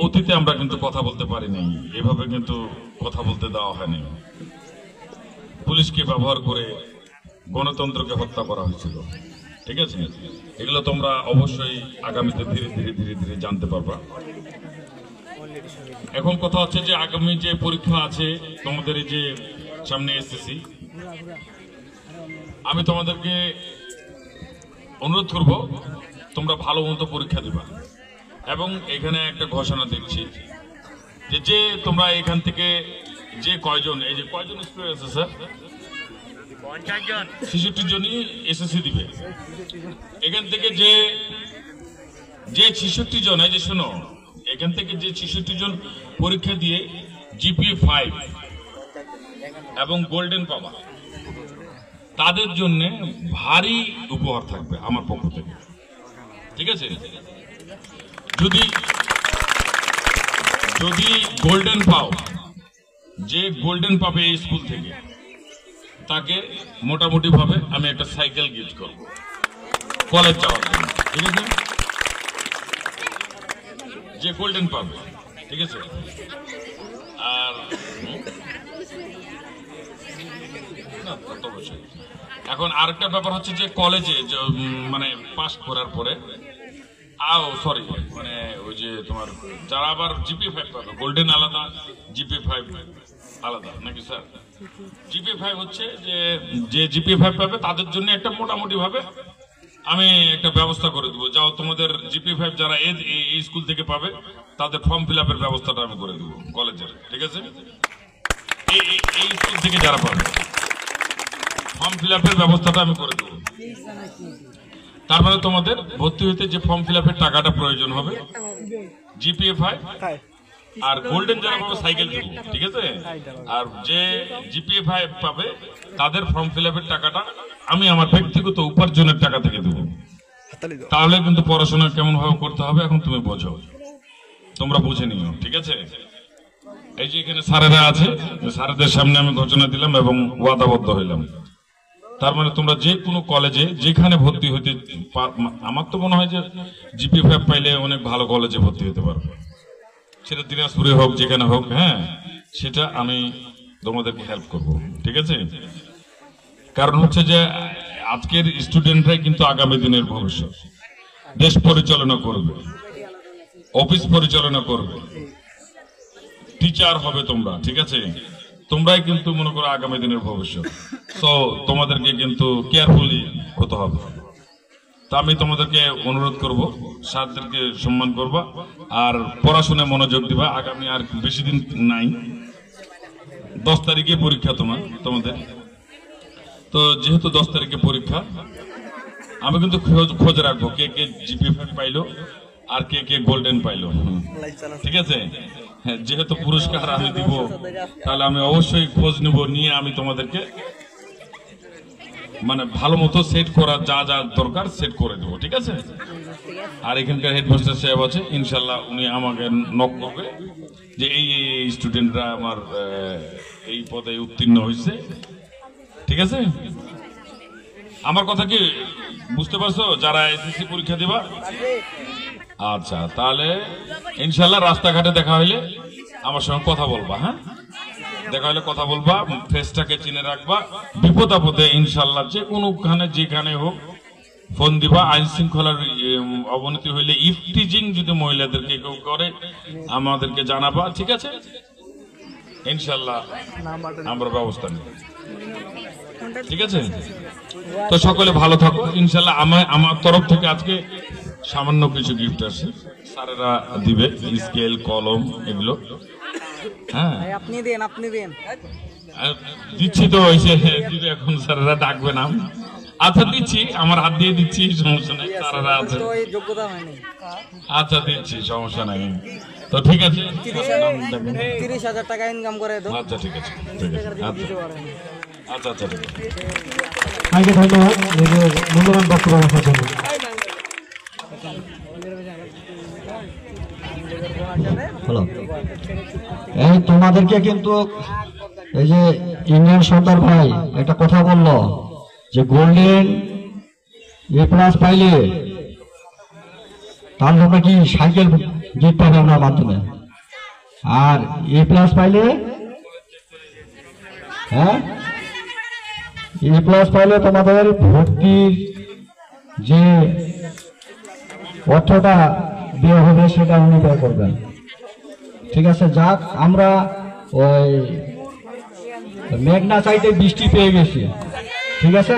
অতীতে আমরা কিন্তু কথা বলতে পারিনি, এভাবে কিন্তু কথা বলতে দেওয়া হয়নি। পুলিশকে ব্যবহার করে গণতন্ত্রকে হত্যা করা হয়েছিল, ঠিক আছে? এগুলো তোমরা অবশ্যই আগামীতে ধীরে ধীরে ধীরে ধীরে জানতে পারবা। এখন কথা হচ্ছে যে আগামী যে পরীক্ষা আছে তোমাদের, এই যে সামনে এসএসসি, আমি তোমাদেরকে অনুরোধ করব তোমরা ভালো মতো পরীক্ষা দিবা। এবং এখানে একটা ঘোষণা দিচ্ছি যে তোমরা এখান থেকে যে কয়জন, এই যে কয়জন স্টুডেন্ট আছে স্যার? 66 জনই এসএসসি দিবে। এখান থেকে যে 66 জন, এই যে শোনো, এখান থেকে যে 66 জন পরীক্ষা দিয়ে জিপিএ 5 এবং গোল্ডেন পাবা, তাদের জন্য ভারী উপহার থাকবে আমার পক্ষ থেকে, ঠিক আছে? যদি গোল্ডেন পাও, যে গোল্ডেন পাবে এই স্কুল থেকে, তাকে মোটামুটি ভাবে আমি একটা সাইকেল গিফট করব কলেজ যাওয়ার জন্য, ঠিক আছে? যে গোল্ডেন পাবে, ঠিক আছে? আর এখন আরেকটা ব্যাপার হচ্ছে যে কলেজে মানে পাস করার পরে সরি, মানে ওই যে তোমার যারা আবার জিপিএ 5 পাবে, গোল্ডেন আলাদা, জিপিএ 5 আলাদা নাকি স্যার? জিপিএ 5 হচ্ছে যে জিপিএ 5 পাবে তাদের জন্য একটা মোটামুটি ভাবে আমি একটা ব্যবস্থা করে দেবো। যাও, তোমাদের জিপিএ 5 যারা এই স্কুল থেকে পাবে তাদের ফর্ম ফিল আপের ব্যবস্থাটা আমি করে দেবো কলেজের, ঠিক আছে? এই স্কুল থেকে যারা পাবে ফর্ম ফিল আপের ব্যবস্থাটা আমি করে দেবো। তার মানে তোমাদের ভর্তি হইতে যে ফর্ম ফিল আপের টাকাটা প্রয়োজন হবে, জিপিএ 5 আর গোল্ডেন যারা পাবে সাইকেল দেবো, ঠিক আছে? আর যে জিপিএ 5 পাবে তাদের ফর্ম ফিল আপের টাকাটা আমি আমার ব্যক্তিগত উপার্জনের টাকা থেকে দেবো। তাহলে কিন্তু পড়াশোনা কেমন ভাবে করতে হবে এখন তুমি বোঝো, তোমরা বুঝে নিও, ঠিক আছে? এই যে এখানে স্যারেরা আছে, স্যারেদের সামনে আমি ঘোষণা দিলাম এবং ওয়াদাবদ্ধ হইলাম। তার মানে তোমরা যে কোনো কলেজে যেখানে ভর্তি হইতে, আমার তো মনে হয় যে জিপিএ 5 পাইলে অনেক ভালো কলেজে ভর্তি হতে পারবে, সেটা দিনাজপুরে হোক, যেখানে হোক, হ্যাঁ, সেটা আমি তোমাদেরকে হেল্প করব, ঠিক আছে? কারণ হচ্ছে যে আজকের স্টুডেন্টরাই কিন্তু আগামী দিনের ভবিষ্যৎ, দেশ পরিচালনা করবে, অফিস পরিচালনা করবে, টিচার হবে তোমরা, ঠিক আছে? তোমরাই কিন্তু মনে করো আগামী দিনের ভবিষ্যৎ। তো তোমাদেরকে কিন্তু কেয়ারফুলি হতে হবে। তা আমি তোমাদেরকে অনুরোধ করব, স্যারদেরকে সম্মান করবা আর পড়াশোনায় মনোযোগ দিবা। আগামী আর বেশি দিন নাই, 10 তারিখে পরীক্ষা তোমাদের। তো যেহেতু 10 তারিখে পরীক্ষা, আমি কিন্তু খোঁজ রাখবো কে কে জিপিএ 5 পাইলো আর কে কে গোল্ডেন পাইলো, ঠিক আছে? যেহেতু পুরস্কার আমি দিব, তাহলে আমি অবশ্যই খোঁজ নিব, নিয়ে আমি তোমাদেরকে মানে ভালো মতো সেট করা যা যা দরকার সেট করে দেবো, ঠিক আছে? আর এখানকার হেডমাস্টার সাহেব আছে, ইনশাল্লাহ উনি আমাকে নক করবে যে এই স্টুডেন্টরা আমার এই পদে উত্তীর্ণ হয়েছে, ঠিক আছে? আমার কথা কি বুঝতে পারছো যারা এসএসসি পরীক্ষা দিবা? আচ্ছা, তাহলে ইনশাল্লাহ রাস্তাঘাটে দেখা হইলে আমার সঙ্গে কথা বলবা, হ্যাঁ? দেখা হলে কথা বলবা, ফেসটাকে চিনে রাখবা, বিপদ আপদে ইনশাল্লাহ যে কোনোখানে যেখানে হোক ফোন দিবা। আইন শৃঙ্খলার অবনতি হইলে, ইফটিজিং যদি মহিলাদেরকে কেউ করে আমাদেরকে জানাবা, ঠিক আছে? ইনশাল্লাহ আমরা ব্যবস্থা নিব, ঠিক আছে? তো সকলে ভালো থাকো ইনশাল্লাহ। আমার তরফ থেকে আজকে সামান্য কিছু গিফট আছে, স্যারেরা দিবে, স্কেল, কলম, এগুলো। হ্যাঁ, আপনি দেন দিচ্ছি তো, দিবে এখন, স্যারেরা ডাকবে না। আচ্ছা দিচ্ছি, আমার হাত দিয়ে দিচ্ছি, সমস্যা নাই, স্যারেরা আছে। আচ্ছা দিচ্ছি, সমস্যা নাই। তো ঠিক আছে, 30,000 টাকা ইনকাম করে দাও। আচ্ছা ঠিক আছে, ঠিক আছে, আচ্ছা আচ্ছা ঠিক আছে। ধন্যবাদ মূল্যবান বক্তব্য রাখার জন্য। হ্যালো, এই তোমাদেরকে কিন্তু এই যে ইন্ডিয়ান সর্দার ভাই একটা কথা বললো যে গোল্ডেন এ প্লাস পাইলে তাহলে তোমরা কি সাইকেল গিফট পাবে আমার মাধ্যমে। আর এ প্লাস পাইলে, হ্যাঁ এ প্লাস পাইলে তোমাদের ভর্তির যে অর্থটা দেওয়া হবে সেটা উনি ব্যয় করবেন। ঠিক আছে, যাক আমরা ওই মেঘনা চাইতে বৃষ্টি পেয়ে গেছি। ঠিক আছে।